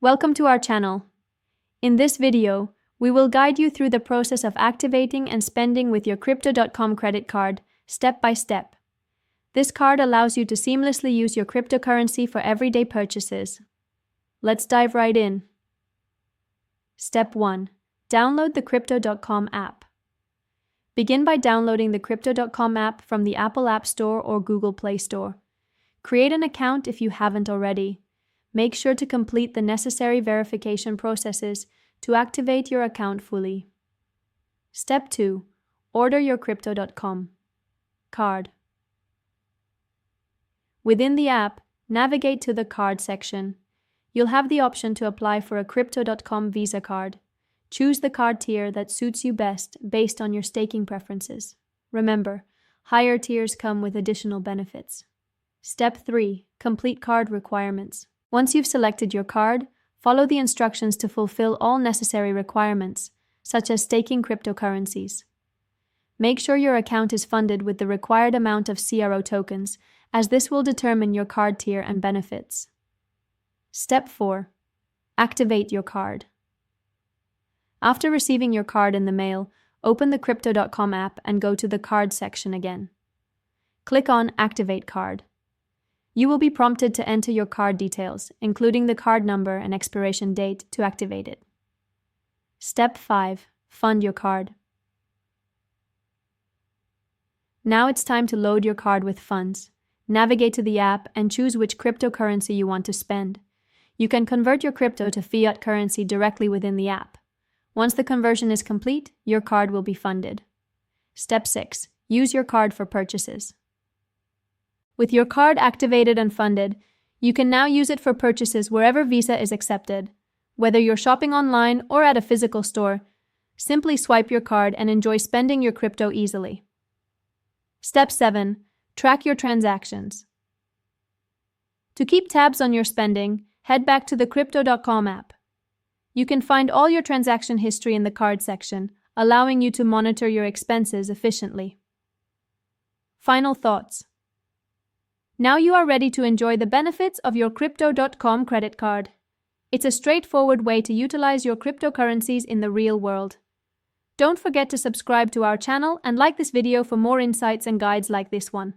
Welcome to our channel. In this video, we will guide you through the process of activating and spending with your Crypto.com credit card, step by step. This card allows you to seamlessly use your cryptocurrency for everyday purchases. Let's dive right in. Step 1. Download the Crypto.com app. Begin by downloading the Crypto.com app from the Apple App Store or Google Play Store. Create an account if you haven't already. Make sure to complete the necessary verification processes to activate your account fully. Step 2. Order your Crypto.com card. Within the app, navigate to the card section. You'll have the option to apply for a Crypto.com Visa card. Choose the card tier that suits you best based on your staking preferences. Remember, higher tiers come with additional benefits. Step 3. Complete card requirements. Once you've selected your card, follow the instructions to fulfill all necessary requirements, such as staking cryptocurrencies. Make sure your account is funded with the required amount of CRO tokens, as this will determine your card tier and benefits. Step 4. Activate your card. After receiving your card in the mail, open the Crypto.com app and go to the card section again. Click on Activate Card. You will be prompted to enter your card details, including the card number and expiration date, to activate it. Step 5. Fund your card. Now it's time to load your card with funds. Navigate to the app and choose which cryptocurrency you want to spend. You can convert your crypto to fiat currency directly within the app. Once the conversion is complete, your card will be funded. Step 6. Use your card for purchases. With your card activated and funded, you can now use it for purchases wherever Visa is accepted. Whether you're shopping online or at a physical store, simply swipe your card and enjoy spending your crypto easily. Step 7. Track your transactions. To keep tabs on your spending, head back to the Crypto.com app. You can find all your transaction history in the card section, allowing you to monitor your expenses efficiently. Final thoughts. Now you are ready to enjoy the benefits of your Crypto.com credit card. It's a straightforward way to utilize your cryptocurrencies in the real world. Don't forget to subscribe to our channel and like this video for more insights and guides like this one.